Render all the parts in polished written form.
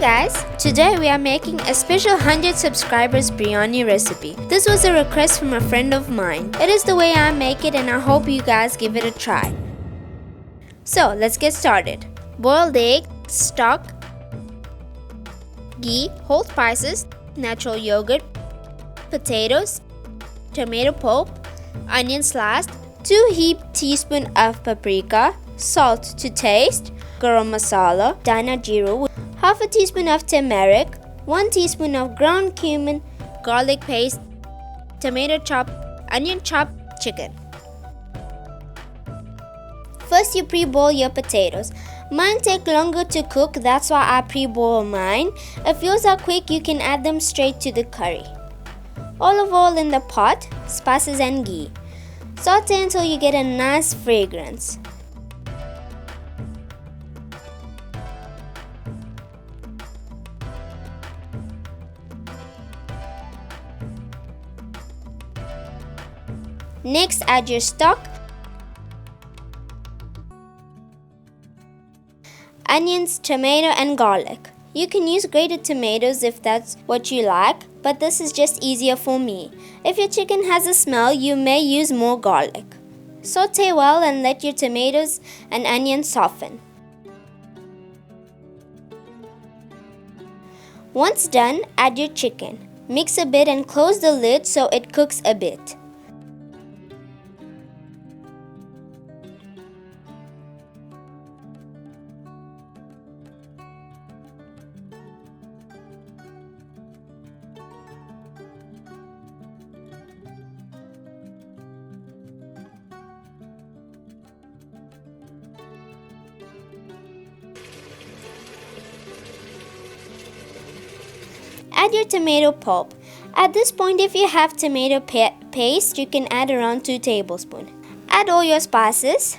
guys, today we are making a special 100 subscribers biryani recipe. This was a request from a friend of mine. It is the way I make it and I hope you guys give it a try. So let's get started. Boiled egg, stock, ghee, whole spices, natural yogurt, potatoes, tomato pulp, onion sliced, 2 heaped teaspoons of paprika, salt to taste, garam masala, dana jeera, half a teaspoon of turmeric, 1 teaspoon of ground cumin, garlic paste, tomato chop, onion chop, chicken. First you pre-boil your potatoes. Mine take longer to cook, that's why I pre-boil mine. If yours are quick, you can add them straight to the curry. Olive oil in the pot, spices and ghee. Saute until you get a nice fragrance. Next, add your stock, onions, tomato and garlic. You can use grated tomatoes if that's what you like, but this is just easier for me. If your chicken has a smell, you may use more garlic. Saute well and let your tomatoes and onions soften. Once done, add your chicken. Mix a bit and close the lid so it cooks a bit. Add your tomato pulp. At this point, if you have tomato paste, you can add around 2 tablespoons. Add all your spices.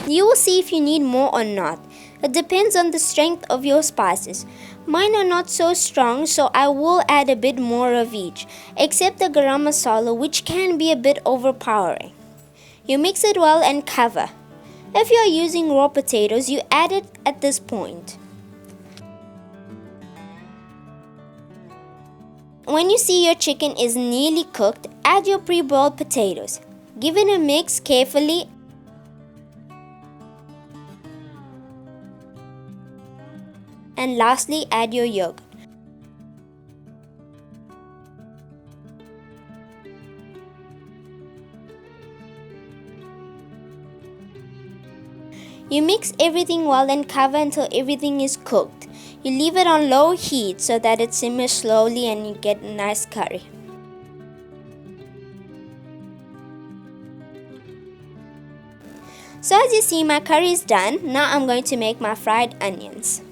You will see if you need more or not. It depends on the strength of your spices. Mine are not so strong, so I will add a bit more of each, except the garam masala, which can be a bit overpowering. You mix it well and cover. If you are using raw potatoes, you add it at this point. When you see your chicken is nearly cooked, add your pre-boiled potatoes. Give it a mix carefully. And lastly, add your yogurt. You mix everything well and cover until everything is cooked. You leave it on low heat so that it simmers slowly and you get a nice curry. So as you see, my curry is done. Now I'm going to make my fried onions.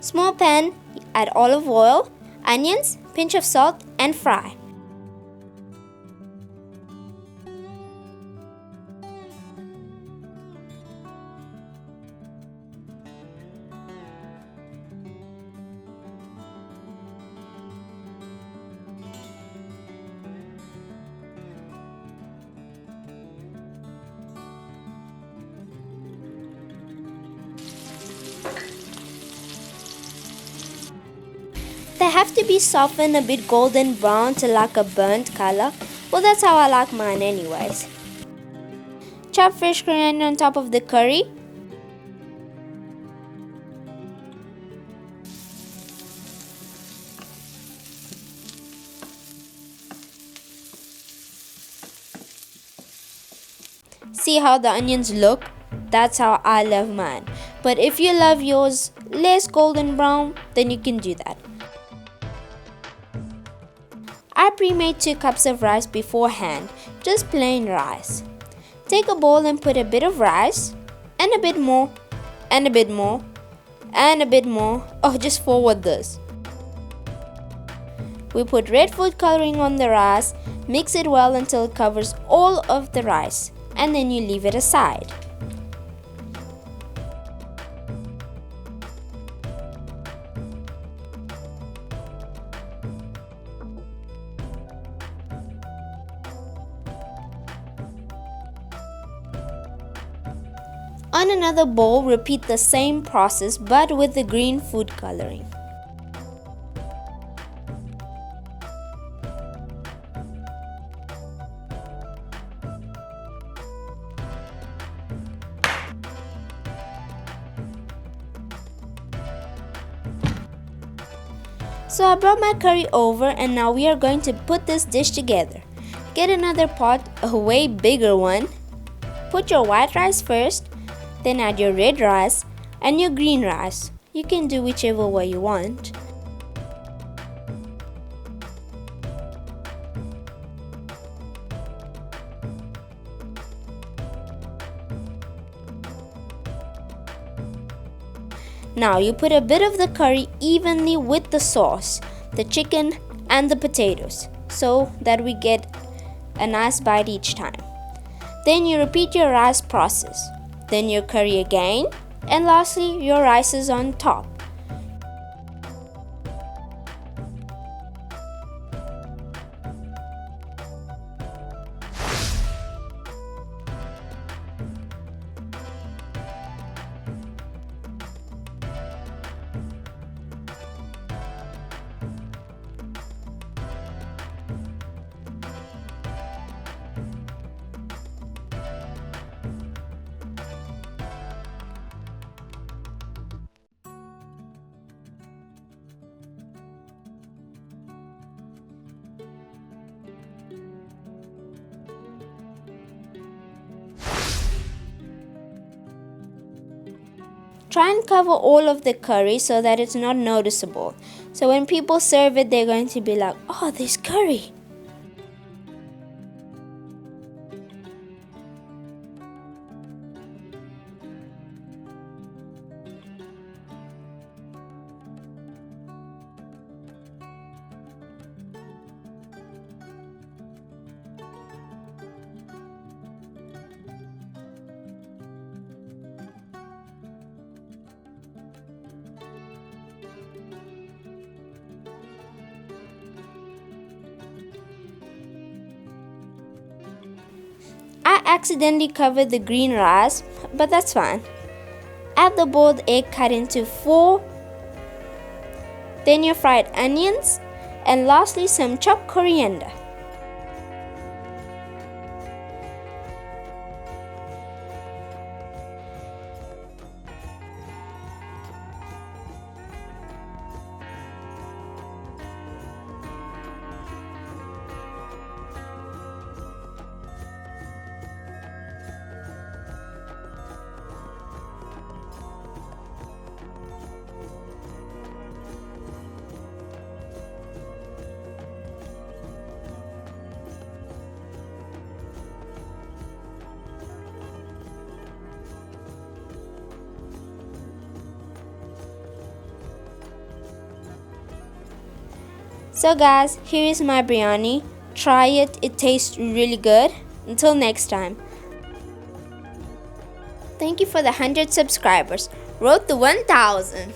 Small pan, add olive oil, onions, pinch of salt and fry. They have to be softened a bit golden brown to like a burnt color. Well, that's how I like mine anyways. Chop fresh coriander on top of the curry. See how the onions look? That's how I love mine. But if you love yours less golden brown, then you can do that. I pre-made 2 cups of rice beforehand, just plain rice. Take a bowl and put a bit of rice, and a bit more, and a bit more, and a bit more. Oh, just forward this. We put red food coloring on the rice, mix it well until it covers all of the rice, and then you leave it aside. On another bowl, repeat the same process but with the green food coloring. So I brought my curry over and now we are going to put this dish together. Get another pot, a way bigger one. Put your white rice first, then add your red rice and your green rice. You can do whichever way you want. Now you put a bit of the curry evenly with the sauce, the chicken and the potatoes so that we get a nice bite each time. Then you repeat your rice process, then your curry again, and lastly your rice is on top. Try and cover all of the curry so that it's not noticeable. So when people serve it, they're going to be like, oh, there's curry. I accidentally covered the green rice, but that's fine. Add the boiled egg cut into 4, then your fried onions, and lastly some chopped coriander. So guys, here is my biryani. Try it, it tastes really good. Until next time. Thank you for the 100 subscribers. Road to 1000.